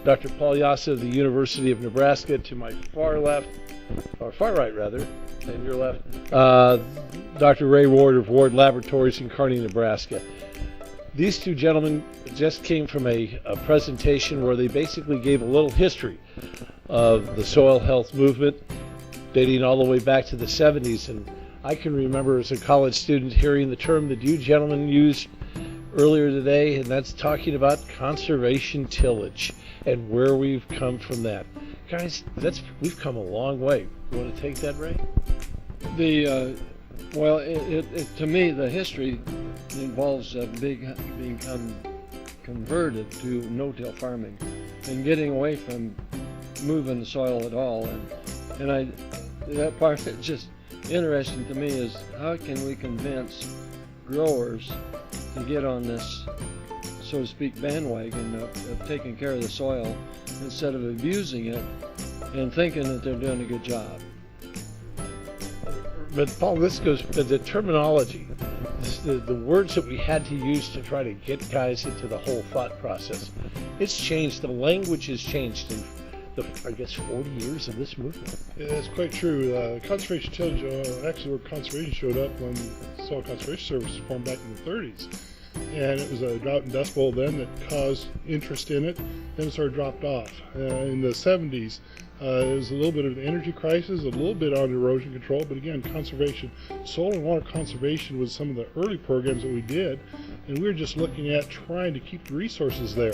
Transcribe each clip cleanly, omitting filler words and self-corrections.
Dr. Paul Jasa of the University of Nebraska to my far left, or far right rather, and your left, Dr. Ray Ward of Ward Laboratories in Kearney, Nebraska. These two gentlemen just came from a presentation where they basically gave a little history of the soil health movement dating all the way back to the 70s. And I can remember as a college student hearing the term that you gentlemen used earlier today, and that's talking about conservation tillage and where we've come from that. Guys, we've come a long way. You want to take that, Ray? Well, to me, the history involves being converted to no-till farming and getting away from moving the soil at all. And that part that's just interesting to me is how can we convince growers to get on this, so to speak, bandwagon of taking care of the soil instead of abusing it and thinking that they're doing a good job. But Paul, this goes to the terminology, the words that we had to use to try to get guys into the whole thought process. It's changed. The language has changed in the, I guess, 40 years of this movement. Yeah, that's quite true. Conservation tillage, actually where conservation showed up when the Soil Conservation Service was formed back in the 30s. And it was a drought and dust bowl then that caused interest in it. Then it sort of dropped off. In the 70s, it was a little bit of an energy crisis, a little bit on erosion control, but again, conservation. Soil and water conservation was some of the early programs that we did, and we were just looking at trying to keep the resources there.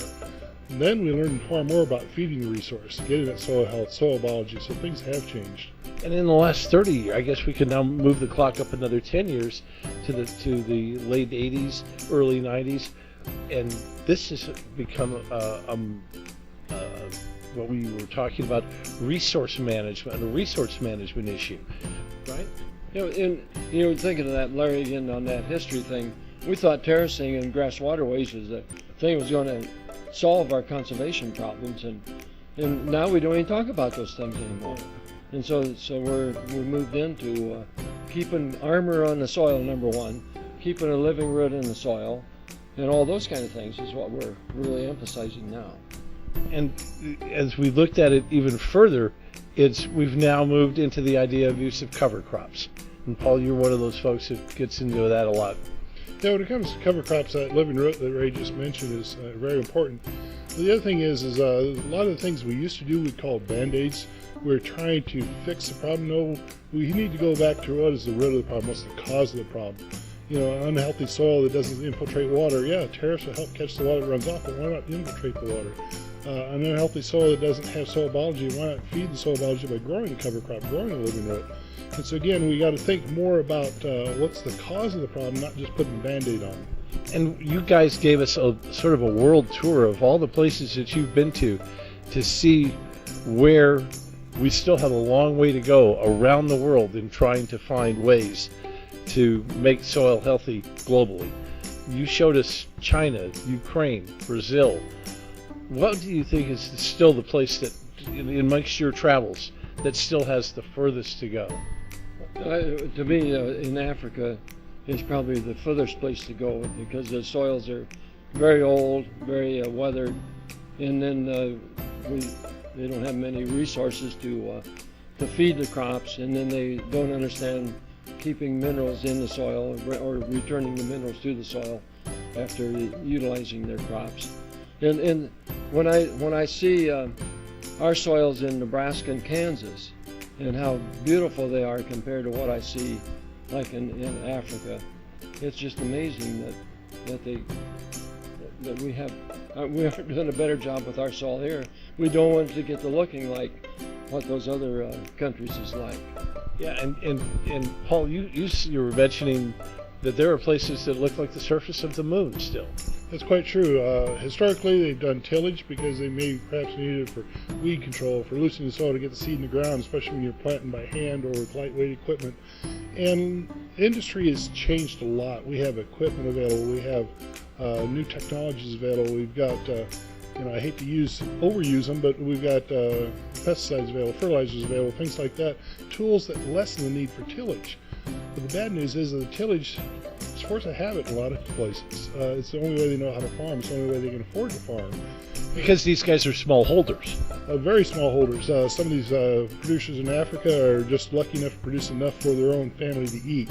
And then we learned far more about feeding the resource, getting at soil health, soil biology, so things have changed. And in the last 30 years, I guess we can now move the clock up another 10 years to the late 80s, early 90s, and this has become what we were talking about, resource management, a resource management issue, right? Thinking of that, Larry, again on that history thing, we thought terracing and grass waterways was the thing that was going to solve our conservation problems, and now we don't even talk about those things anymore. And so we moved into keeping armor on the soil, number one, keeping a living root in the soil, and all those kind of things is what we're really emphasizing now. And as we looked at it even further, we've now moved into the idea of use of cover crops. And Paul, you're one of those folks that gets into that a lot. Yeah, when it comes to cover crops, that living root that Ray just mentioned is very important. The other thing is a lot of the things we used to do we call band-aids. We're trying to fix the problem. No, we need to go back to what is the root of the problem, what's the cause of the problem. Unhealthy soil that doesn't infiltrate water. Yeah, terrace will help catch the water that runs off, but why not infiltrate the water? An unhealthy soil that doesn't have soil biology, why not feed the soil biology by growing a cover crop, growing a living root? And so again, we got to think more about what's the cause of the problem, not just putting a Band-Aid on. And you guys gave us a sort of a world tour of all the places that you've been to see where we still have a long way to go around the world in trying to find ways to make soil healthy globally. You showed us China, Ukraine, Brazil. What do you think is still the place that, amongst your travels, that still has the furthest to go? To me, in Africa, is probably the furthest place to go because the soils are very old, very weathered, and then they don't have many resources to feed the crops, and then they don't understand keeping minerals in the soil or returning the minerals to the soil after utilizing their crops. And when I see our soils in Nebraska and Kansas and how beautiful they are compared to what I see like in Africa, it's just amazing that we aren't doing a better job with our soil here. We don't want it to get to looking like what those other countries is like. Yeah, and Paul, you were mentioning that there are places that look like the surface of the moon still. That's quite true. Historically, they've done tillage because they may perhaps needed it for weed control, for loosening the soil to get the seed in the ground, especially when you're planting by hand or with lightweight equipment. And industry has changed a lot. We have equipment available. We have new technologies available. We've got, I hate to overuse them, but we've got pesticides available, fertilizers available, things like that, tools that lessen the need for tillage. But the bad news is that the tillage, as force of habit in a lot of places. It's the only way they know how to farm. It's the only way they can afford to farm. Because these guys are small holders. Very small holders. Some of these producers in Africa are just lucky enough to produce enough for their own family to eat.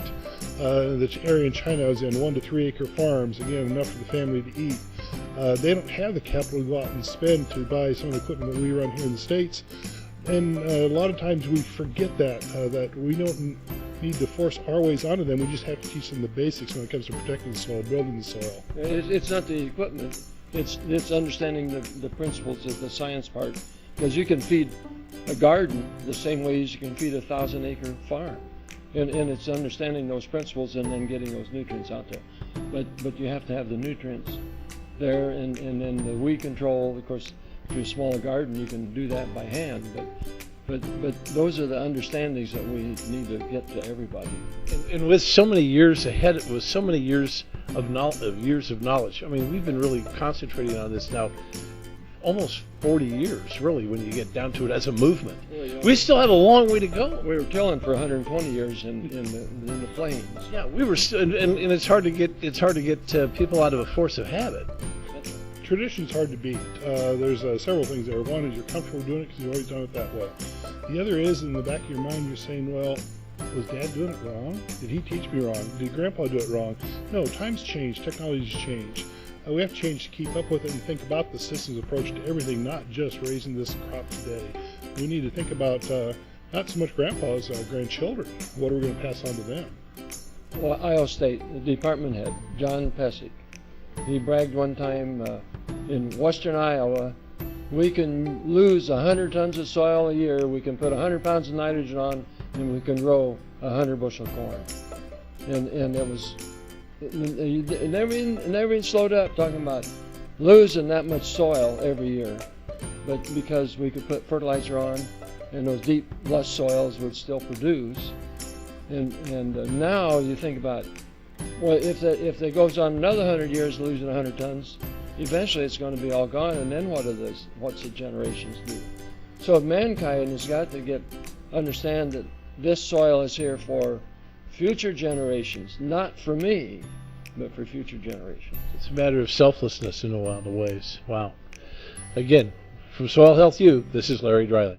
The area in China is in 1 to 3 acre farms, again, enough for the family to eat. They don't have the capital to go out and spend to buy some of the equipment that we run here in the States. And a lot of times we forget that we don't need to force our ways onto them. We just have to teach them the basics when it comes to protecting the soil, building the soil. It's not the equipment. It's understanding the principles of the science part. Because you can feed a garden the same way as you can feed a 1,000-acre farm. And it's understanding those principles and then getting those nutrients out there. But you have to have the nutrients there, and then the weed control. Of course, if you're a smaller garden, you can do that by hand. But those are the understandings that we need to get to everybody. And with so many years ahead, with so many years of knowledge. I mean, we've been really concentrating on this now almost 40 years, really, when you get down to it as a movement. We still have a long way to go. We were tilling for 120 years in the plains. Yeah, we were still, and it's hard to get people out of a force of habit. Tradition's hard to beat. There's several things there. One is you're comfortable doing it because you've always done it that way. The other is, in the back of your mind, you're saying, well, was Dad doing it wrong? Did he teach me wrong? Did Grandpa do it wrong? No, times change, technology's change. We have to change to keep up with it and think about the systems approach to everything, not just raising this crop today. We need to think about not so much Grandpa's grandchildren. What are we going to pass on to them? Well, Iowa State, the department head, John Pesic, he bragged one time in western Iowa, we can lose 100 tons of soil a year, we can put 100 pounds of nitrogen on, and we can grow 100 bushel corn. And it was, and everything slowed up talking about losing that much soil every year. But because we could put fertilizer on, and those deep, lush soils would still produce. And now you think about, well, if it goes on another 100 years losing 100 tons, eventually it's going to be all gone, and then what's the generations do? So mankind has got to understand that this soil is here for future generations, not for me, but for future generations. It's a matter of selflessness in a lot of ways. Wow. Again, from Soil Health U, this is Larry Dreiling.